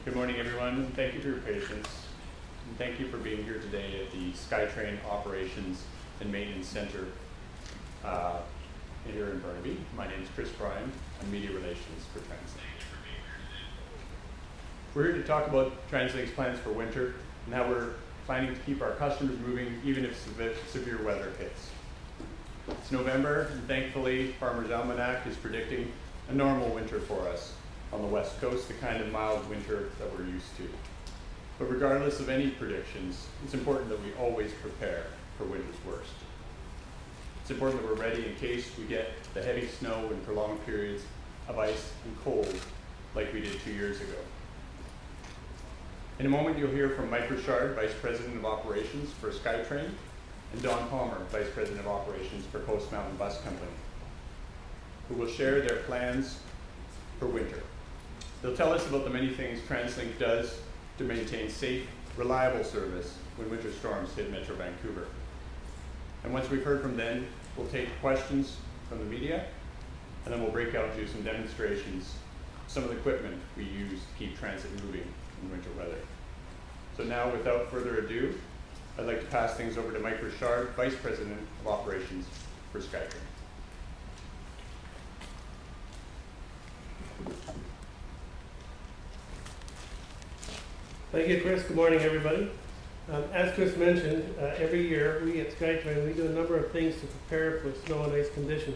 Good morning, everyone, and thank you for your patience. And thank you for being here today at the SkyTrain Operations and Maintenance Center here in Burnaby. My name is Chris Bryan. I'm Media Relations for TransLink. We're here to talk about TransLink's plans for winter and how we're planning to keep our customers moving even if severe weather hits. It's November, and thankfully, Farmer's Almanac is predicting a normal winter for us on the West Coast, the kind of mild winter that we're used to. But regardless of any predictions, it's important that we always prepare for winter's worst. It's important that we're ready in case we get the heavy snow and prolonged periods of ice and cold like we did 2 years ago. In a moment, you'll hear from Mike Richard, Vice President of Operations for SkyTrain, and Don Palmer, Vice President of Operations for Coast Mountain Bus Company, who will share their plans for winter. They'll tell us about the many things TransLink does to maintain safe, reliable service when winter storms hit Metro Vancouver. And once we've heard from them, we'll take questions from the media, and then we'll break out and do some demonstrations, some of the equipment we use to keep transit moving in winter weather. So now, without further ado, I'd like to pass things over to Mike Richard, Vice President of Operations for SkyTrain. Thank you, Chris. Good morning, everybody. As Chris mentioned, every year we at SkyTrain, we do a number of things to prepare for snow and ice conditions.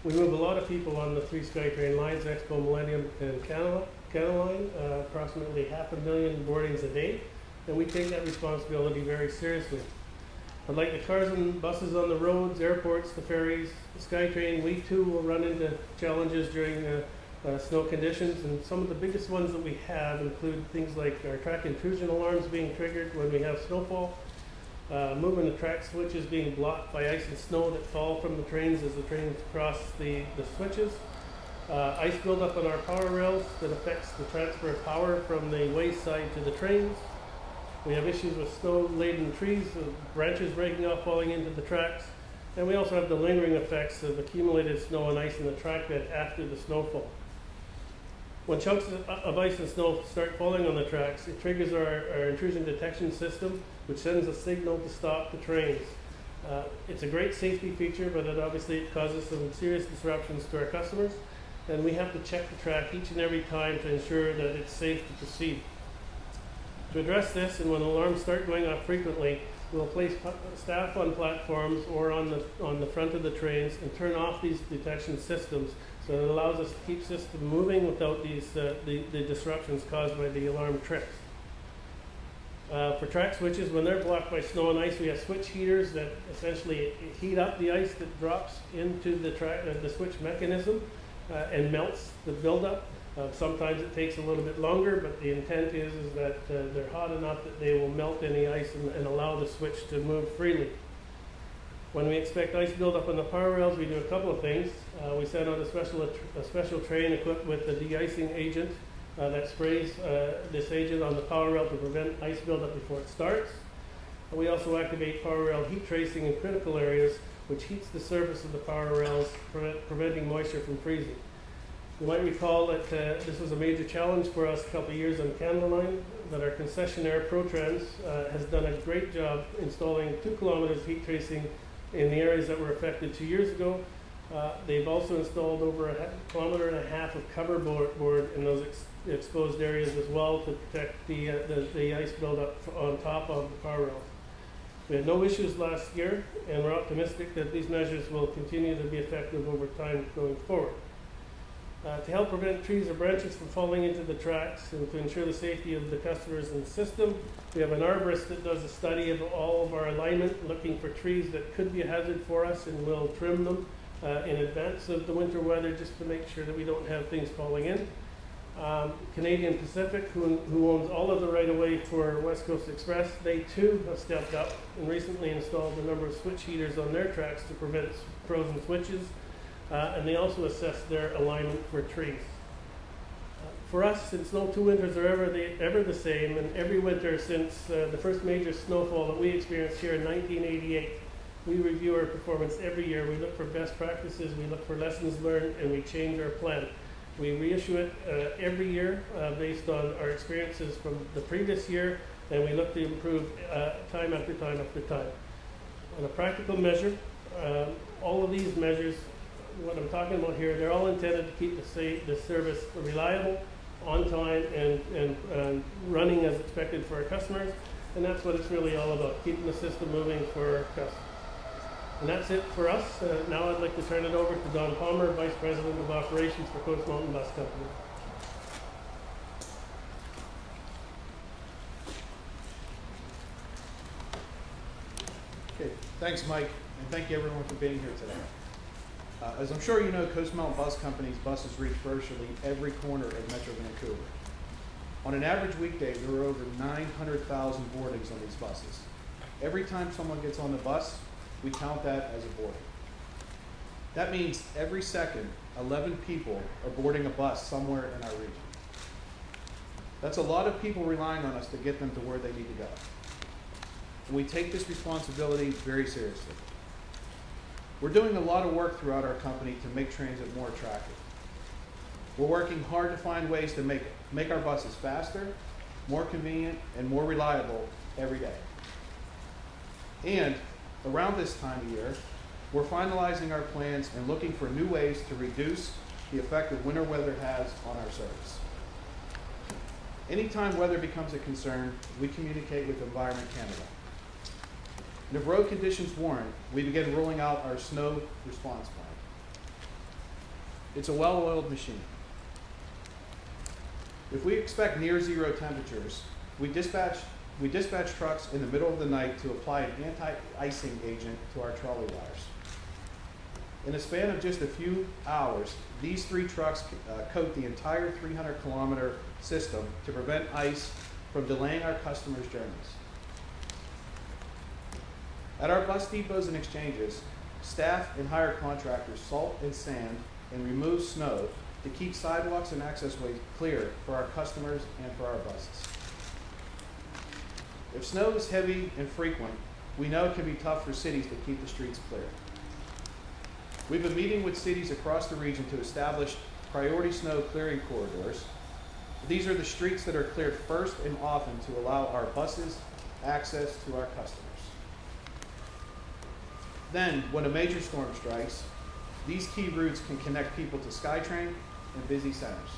We move a lot of people on the 3 SkyTrain lines, Expo, Millennium, and Canada Line, approximately 500,000 boardings a day, and we take that responsibility very seriously. Unlike the cars and buses on the roads, airports, the ferries, the SkyTrain, we too will run into challenges during snow conditions, and some of the biggest ones that we have include things like our track intrusion alarms being triggered when we have snowfall, movement of track switches being blocked by ice and snow that fall from the trains as the trains cross the switches, ice buildup on our power rails that affects the transfer of power from the wayside to the trains. We have issues with snow-laden trees, branches breaking off, falling into the tracks, and we also have the lingering effects of accumulated snow and ice in the track bed after the snowfall. When chunks of ice and snow start falling on the tracks, it triggers our intrusion detection system, which sends a signal to stop the trains. It's a great safety feature, but it causes some serious disruptions to our customers, and we have to check the track each and every time to ensure that it's safe to proceed. To address this, and when alarms start going off frequently, we'll place staff on platforms or on the front of the trains and turn off these detection systems, so it allows us to keep system moving without the disruptions caused by the alarm trips. For track switches, when they're blocked by snow and ice, we have switch heaters that essentially heat up the ice that drops into the switch mechanism and melts the buildup. Sometimes it takes a little bit longer, but the intent is that they're hot enough that they will melt any ice and allow the switch to move freely. When we expect ice buildup on the power rails, we do a couple of things. We send out a special train equipped with a de-icing agent that sprays this agent on the power rail to prevent ice buildup before it starts. And we also activate power rail heat tracing in critical areas, which heats the surface of the power rails, preventing moisture from freezing. You might recall that this was a major challenge for us a couple of years on Canada Line, but our concessionaire ProTrans has done a great job installing 2 kilometers of heat tracing in the areas that were affected 2 years ago. They've also installed over 1.5 kilometers of cover board in those exposed areas as well to protect the ice buildup on top of the power rails. We had no issues last year, and we're optimistic that these measures will continue to be effective over time going forward. To help prevent trees or branches from falling into the tracks and to ensure the safety of the customers in the system, we have an arborist that does a study of all of our alignment, looking for trees that could be a hazard for us, and we'll trim them in advance of the winter weather just to make sure that we don't have things falling in. Canadian Pacific, who owns all of the right-of-way for West Coast Express, they too have stepped up and recently installed a number of switch heaters on their tracks to prevent frozen switches. And they also assess their alignment for trees. For us, since no 2 winters are ever the same, and every winter since the first major snowfall that we experienced here in 1988, we review our performance every year. We look for best practices, we look for lessons learned, and we change our plan. We reissue it every year based on our experiences from the previous year, and we look to improve time after time after time. On a practical measure, all of these measures, what I'm talking about here, they're all intended to keep the service reliable, on time, and running as expected for our customers. And that's what it's really all about, keeping the system moving for our customers. And that's it for us. Now I'd like to turn it over to Don Palmer, Vice President of Operations for Coast Mountain Bus Company. Okay, thanks, Mike, and thank you everyone for being here today. As I'm sure you know, Coast Mountain Bus Company's buses reach virtually every corner of Metro Vancouver. On an average weekday, there are over 900,000 boardings on these buses. Every time someone gets on the bus, we count that as a boarding. That means every second, 11 people are boarding a bus somewhere in our region. That's a lot of people relying on us to get them to where they need to go. And we take this responsibility very seriously. We're doing a lot of work throughout our company to make transit more attractive. We're working hard to find ways to make our buses faster, more convenient, and more reliable every day. And around this time of year, we're finalizing our plans and looking for new ways to reduce the effect that winter weather has on our service. Anytime weather becomes a concern, we communicate with Environment Canada. And if road conditions warrant, we begin rolling out our snow response plan. It's a well-oiled machine. If we expect near zero temperatures, we dispatch trucks in the middle of the night to apply an anti-icing agent to our trolley wires. In a span of just a few hours, these 3 trucks coat the entire 300-kilometer system to prevent ice from delaying our customers' journeys. At our bus depots and exchanges, staff and hired contractors salt and sand and remove snow to keep sidewalks and accessways clear for our customers and for our buses. If snow is heavy and frequent, we know it can be tough for cities to keep the streets clear. We've been meeting with cities across the region to establish priority snow clearing corridors. These are the streets that are cleared first and often to allow our buses access to our customers. Then, when a major storm strikes, these key routes can connect people to SkyTrain and busy centers.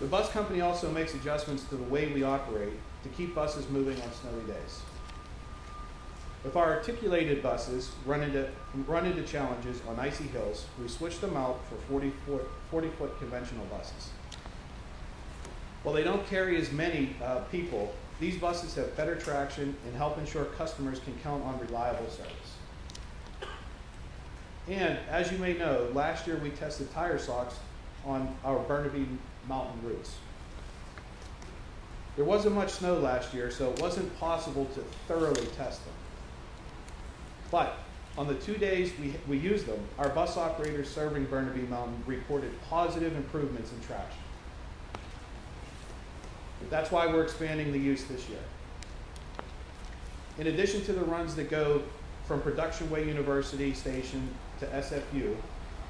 The bus company also makes adjustments to the way we operate to keep buses moving on snowy days. If our articulated buses run into challenges on icy hills, we switch them out for 40-foot conventional buses. While they don't carry as many people, these buses have better traction and help ensure customers can count on reliable service. And as you may know, last year we tested tire socks on our Burnaby mountain routes. There wasn't much snow last year, so it wasn't possible to thoroughly test them. But on the 2 days we used them, our bus operators serving Burnaby Mountain reported positive improvements in traction. That's why we're expanding the use this year. In addition to the runs that go from Production Way University Station to SFU,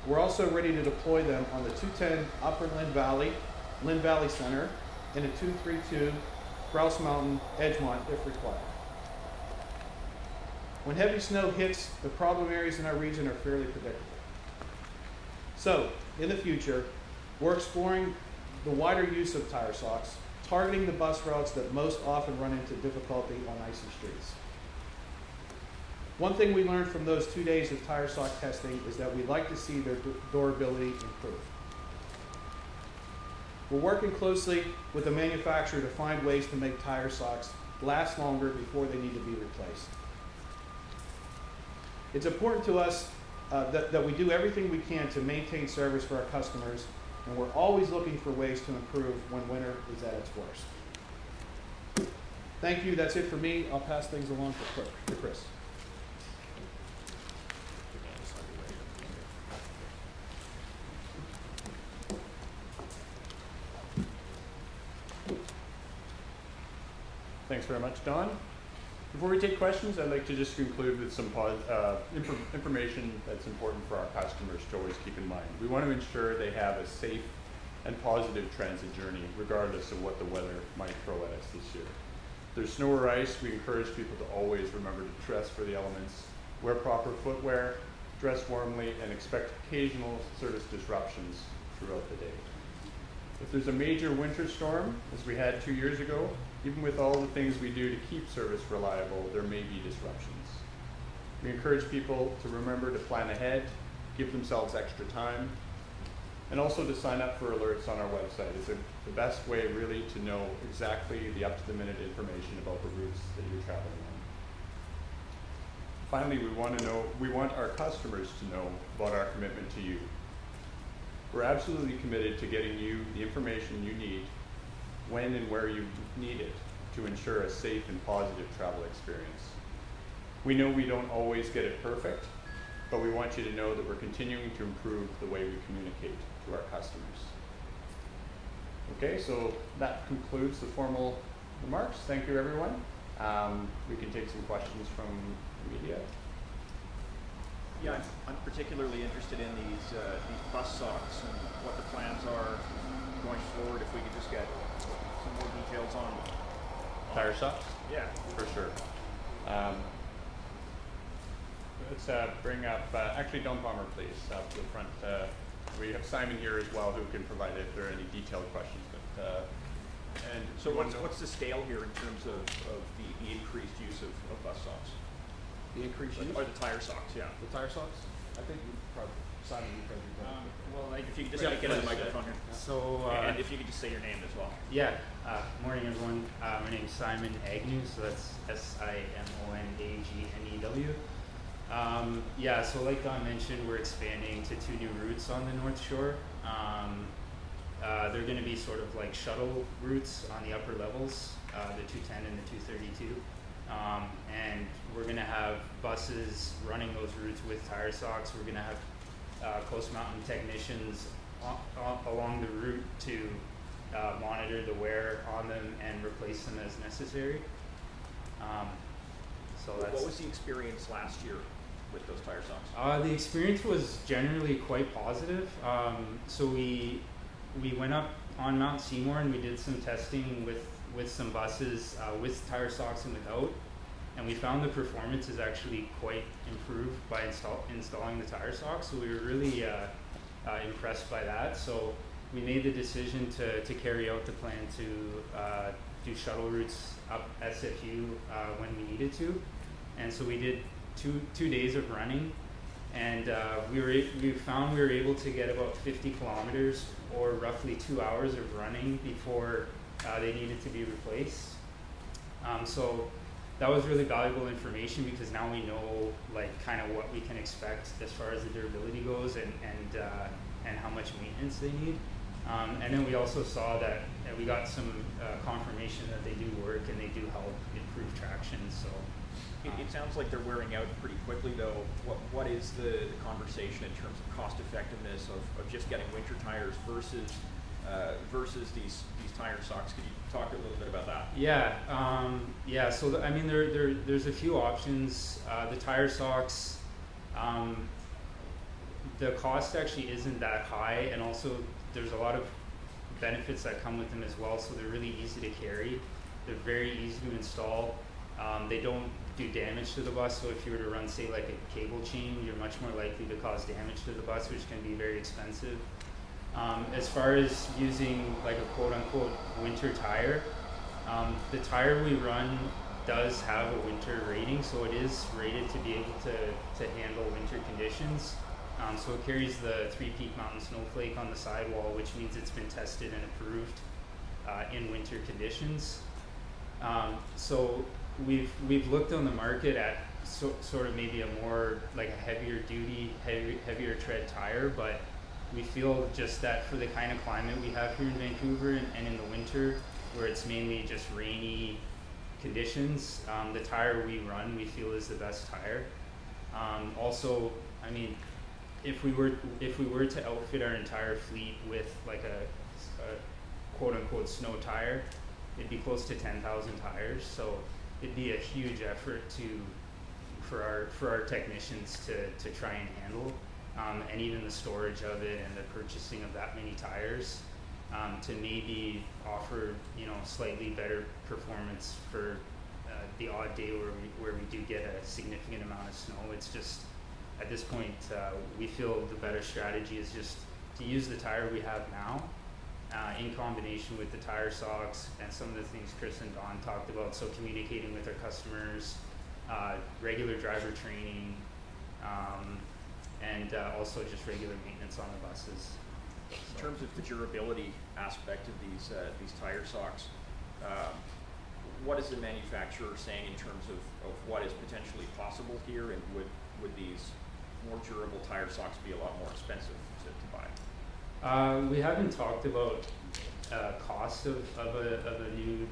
we're also ready to deploy them on the 210 Upper Lynn Valley Center, and a 232 Grouse Mountain, Edgemont if required. When heavy snow hits, the problem areas in our region are fairly predictable. So, in the future, we're exploring the wider use of tire socks, targeting the bus routes that most often run into difficulty on icy streets. One thing we learned from those 2 days of tire sock testing is that we'd like to see their durability improve. We're working closely with the manufacturer to find ways to make tire socks last longer before they need to be replaced. It's important to us that we do everything we can to maintain service for our customers, and we're always looking for ways to improve when winter is at its worst. Thank you. That's it for me. I'll pass things along to Chris. Thanks very much, Don. Before we take questions, I'd like to just conclude with some information that's important for our customers to always keep in mind. We want to ensure they have a safe and positive transit journey, regardless of what the weather might throw at us this year. If there's snow or ice, we encourage people to always remember to dress for the elements, wear proper footwear, dress warmly, and expect occasional service disruptions throughout the day. If there's a major winter storm, as we had 2 years ago, even with all the things we do to keep service reliable, there may be disruptions. We encourage people to remember to plan ahead, give themselves extra time, and also to sign up for alerts on our website. It's the best way really to know exactly the up-to-the-minute information about the routes that you're traveling on. Finally, we want our customers to know about our commitment to you. We're absolutely committed to getting you the information you need when and where you need it to ensure a safe and positive travel experience. We know we don't always get it perfect, but we want you to know that we're continuing to improve the way we communicate to our customers. Okay, so that concludes the formal remarks. Thank you, everyone. We can take some questions from the media. Yeah, I'm particularly interested in these bus socks and what the plans are going forward. If we could just get some more details on Tire socks? Yeah, For sure. Let's bring up, actually Don Palmer, please, up to the front. We have Simon here as well who can provide if there are any detailed questions. And so what's the scale here in terms of the increased use of bus socks? The increased use? Or the tire socks, yeah. The tire socks? I think you probably, Simon, you probably. Well, like, if you could just get on the microphone here. So, And if you could just say your name as well. yeah, morning everyone. My name's Simon Agnew, so that's SIMONAGNEW. Yeah, so like Don mentioned, we're expanding to 2 new routes on the North Shore. They're going to be sort of like shuttle routes on the upper levels, the 210 and the 232. And we're going to have buses running those routes with tire socks. We're going to have Coast Mountain technicians along the route to monitor the wear on them and replace them as necessary. So that's What was the experience last year with those tire socks? the experience was generally quite positive. So we went up on Mount Seymour and we did some testing with some buses with tire socks and without, and we found the performance is actually quite improved by installing the tire socks. So we were really impressed by that. So we made the decision to carry out the plan to do shuttle routes up SFU when we needed to, and so we did two days of running, and we found we were able to get about 50 kilometers or roughly 2 hours of running before they needed to be replaced. So that was really valuable information because now we know like kind of what we can expect as far as the durability goes and how much maintenance they need. And then we also saw that we got some confirmation that they do work and they do help improve traction. So It sounds like they're wearing out pretty quickly, though. What is the conversation in terms of cost effectiveness of just getting winter tires versus these tire socks? Could you talk a little bit about that? yeah. So I mean, there's a few options. The tire socks, the cost actually isn't that high, and also there's a lot of benefits that come with them as well. So they're really easy to carry. They're very easy to install. They don't do damage to the bus, so if you were to run, say, like a cable chain, you're much more likely to cause damage to the bus, which can be very expensive. As far as using like a quote-unquote winter tire, the tire we run does have a winter rating, so it is rated to be able to handle winter conditions. So it carries the 3-peak mountain snowflake on the sidewall, which means it's been tested and approved in winter conditions. So we've looked on the market at sort of maybe a more like a heavier duty, heavier tread tire, but we feel just that for the kind of climate we have here in Vancouver and in the winter, where it's mainly just rainy conditions, the tire we run we feel is the best tire. Also, I mean, if we were to outfit our entire fleet with like a quote unquote snow tire, it'd be close to 10,000 tires. So it'd be a huge effort for our technicians to try and handle, and even the storage of it and the purchasing of that many tires, to maybe offer, you know, slightly better performance for the odd day where we do get a significant amount of snow. It's just, at this point, we feel the better strategy is just to use the tire we have now, in combination with the tire socks and some of the things Chris and Don talked about. So communicating with our customers, regular driver training, and also just regular maintenance on the buses. In terms of the durability aspect of these tire socks, what is the manufacturer saying in terms of what is potentially possible here, and would these more durable tire socks be a lot more expensive to buy? We haven't talked about cost of a new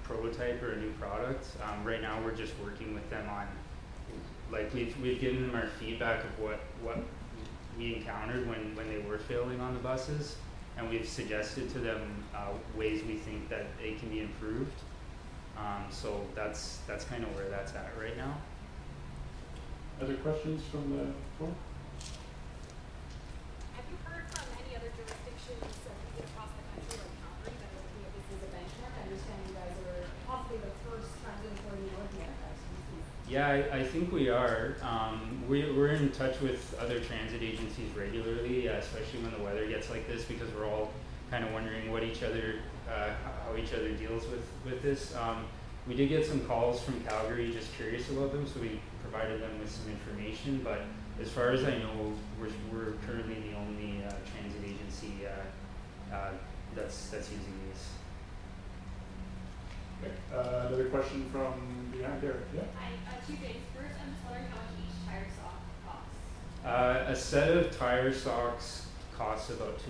prototype or a new product. Right now we're just working with them on, like, we've given them our feedback of what we encountered when they were failing on the buses, and we've suggested to them ways we think that they can be improved. So that's kind of where that's at right now. Other questions from the floor? Have you heard from any other jurisdictions across the country, like Calgary, that are looking at this as a benchmark? I understand you guys are possibly the first transit authority in North America. Yeah, I think we are. We're in touch with other transit agencies regularly, especially when the weather gets like this, because we're all kind of wondering what each other, how each other deals with this. We did get some calls from Calgary, just curious about them, so we provided them with some information. But as far as I know, we're currently the only transit agency that's using these. Okay. Another question from behind there. Yeah. Hi, two things. First, I'm just wondering how much each tire sock costs. A set of tire socks costs about $250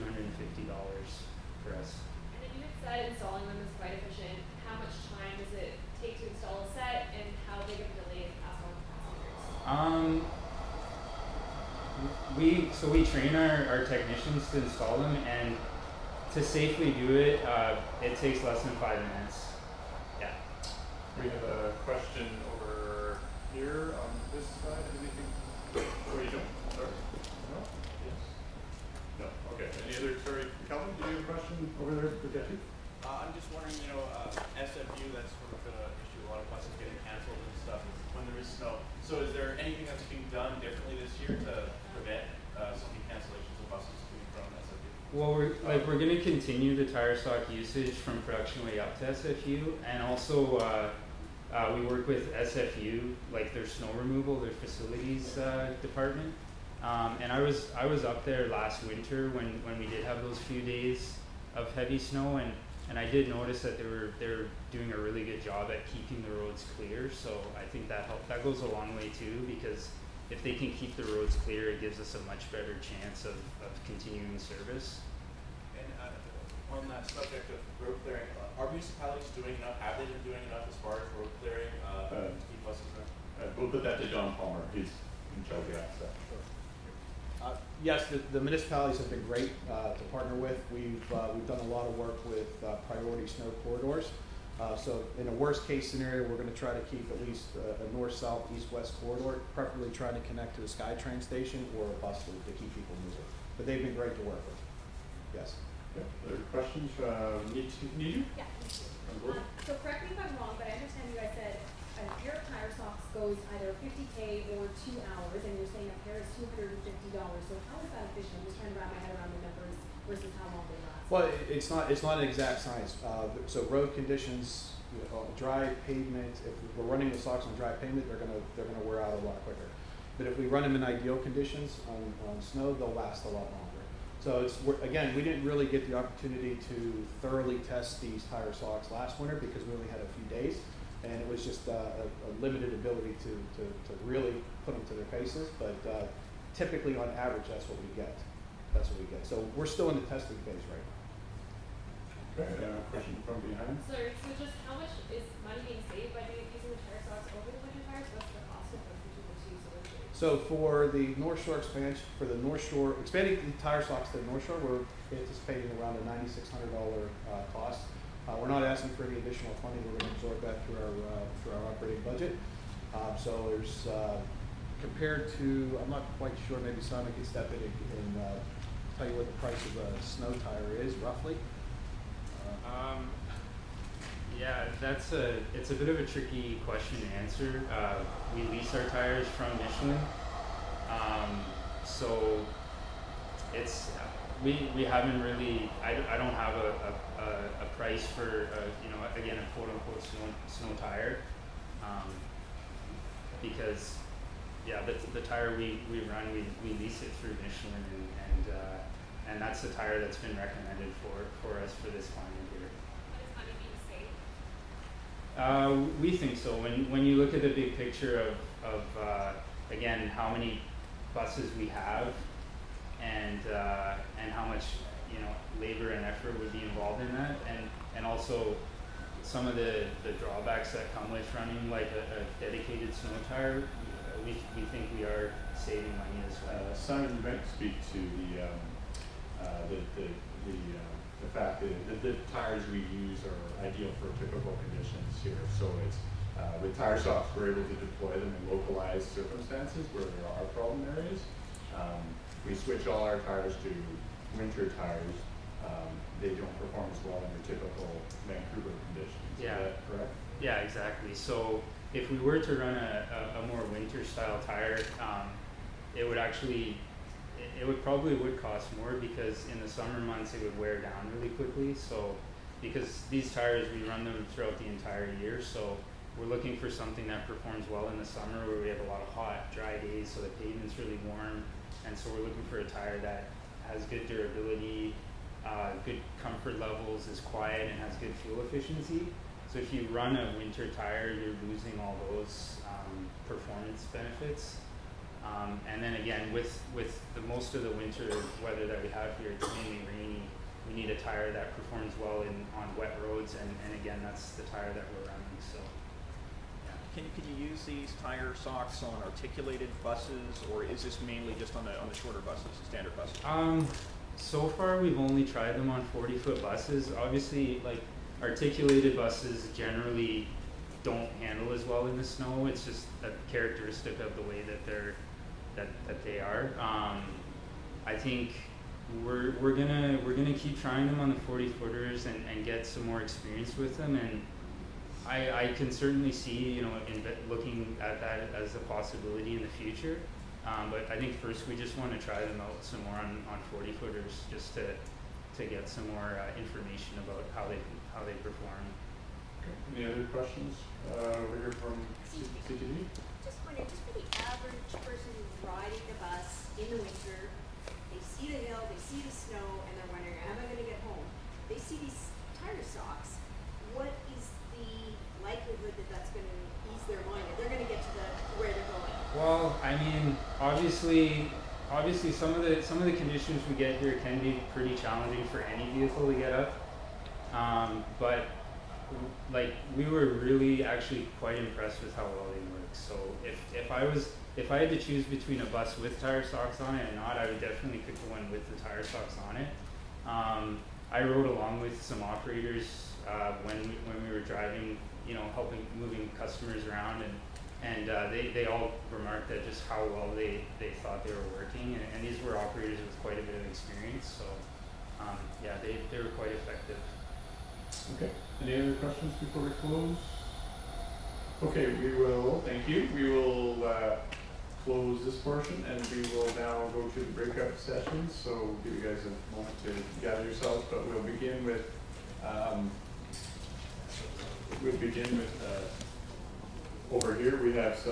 for us. And then you had said installing them is quite efficient. How much time does it take to install a set, and how big of a delay is it passed on to passengers? We train our technicians to install them, and to safely do it, it takes less than 5 minutes. Yeah. We have a question over here on this side. Anything? Oh, you don't? Sorry. No? Yes? No. Okay. Any other? Sorry, Calvin, do you have a question over there for Jesse? I'm just wondering, SFU, that's sort of been an issue, a lot of buses getting canceled and stuff when there is snow. So is there anything that's being done differently this year to prevent some of the cancellations of buses coming from SFU? Well, we're going to continue the tire sock usage from production way up to SFU, and also we work with SFU, like their snow removal, their facilities department. And I was up there last winter when we did have those few days of heavy snow, and I did notice that they were doing a really good job at keeping the roads clear. So I think that goes a long way too, because if they can keep the roads clear, it gives us a much better chance of continuing service. And on that subject of road clearing, are municipalities doing enough? Have they been doing enough as far as road clearing to keep buses there? We'll put that to Don Palmer. He's in charge of that stuff. Yes, the municipalities have been great to partner with. We've done a lot of work with priority snow corridors. So in a worst case scenario, we're going to try to keep at least a north-south, east-west corridor, preferably trying to connect to a SkyTrain station or a bus loop to keep people moving. But they've been great to work with. Yes. Okay. Other questions? Need you? Yeah, thank you. So correct me if I'm wrong, but I understand you guys said a pair of tire socks goes either 50K or 2 hours, and you're saying a pair is $250. So how is that efficient? I'm just trying to wrap my head around the numbers versus how long they last. Well, it's not an exact science. So road conditions, dry pavement. If we're running the socks on dry pavement, they're gonna wear out a lot quicker. But if we run them in ideal conditions on snow, they'll last a lot longer. So again, we didn't really get the opportunity to thoroughly test these tire socks last winter because we only had a few days, and it was just a limited ability to really put them to their paces. But typically, on average, that's what we get. So we're still in the testing phase right now. Okay. Question from behind. So just how much is money being saved by using the tire socks over the winter tires? What's the cost of those between the two solutions? So for the North Shore expansion, expanding the tire socks to the North Shore, we're anticipating around a $9,600 cost. We're not asking for any additional funding. We're going to absorb that through our operating budget. So there's compared to, I'm not quite sure, maybe Simon can step in and tell you what the price of a snow tire is roughly. Yeah, it's a bit of a tricky question to answer. We lease our tires from Michelin, so it's we haven't really. I don't have a price for again a quote unquote snow tire, because yeah, the tire we run we lease it through Michelin, and that's the tire that's been recommended for us for this climate here. But is money being saved? We think so. When you look at the big picture of again how many buses we have, and how much labor and effort would be involved in that, and also some of the drawbacks that come with running like a dedicated snow tire, we think we are saving money as well. Simon, you might speak to the fact that the tires we use are ideal for typical conditions here. So it's with tire socks, we're able to deploy them in localized circumstances where there are problem areas. We switch all our tires to winter tires. They don't perform as well under typical Vancouver conditions. Yeah. Is that correct? Yeah, exactly. So if we were to run a more winter style tire, it would actually, it would probably cost more, because in the summer months it would wear down really quickly. So because these tires, we run them throughout the entire year, so we're looking for something that performs well in the summer where we have a lot of hot, dry days, so the pavement's really warm, and so we're looking for a tire that has good durability, good comfort levels, is quiet, and has good fuel efficiency. So if you run a winter tire, you're losing all those performance benefits. And then again, with the most of the winter weather that we have here, it's mainly rainy. We need a tire that performs well on wet roads, and again, that's the tire that we're running. So, yeah. Can you use these tire socks on articulated buses, or is this mainly just on the shorter buses, standard buses? So far we've only tried them on 40-foot buses. Obviously, like articulated buses generally don't handle as well in the snow. It's just a characteristic of the way that they are. I think we're gonna keep trying them on the 40-footers and get some more experience with them, and I can certainly see looking at that as a possibility in the future. But I think first we just want to try them out some more on 40-footers, just to get some more information about how they perform. Any other questions over here from CTV? Just wondering, just for the average person who's riding the bus in the winter, they see the hill, they see the snow, and they're wondering, am I gonna get home? They see these tire socks. What is the likelihood that that's gonna ease their mind, that they're gonna get to where they're going? Well, I mean, obviously some of the conditions we get here can be pretty challenging for any vehicle to get up. But like we were really actually quite impressed with how well they work. So if I had to choose between a bus with tire socks on it and not, I would definitely pick the one with the tire socks on it. I rode along with some operators when we were driving, helping moving customers around, and they all remarked that just how well they thought they were working, and these were operators with quite a bit of experience. So yeah, they were quite effective. Okay. Any other questions before we close? Okay, thank you. We will close this portion, and we will now go to the breakout sessions. So we'll give you guys a moment to gather yourselves, but we'll begin with over here we have some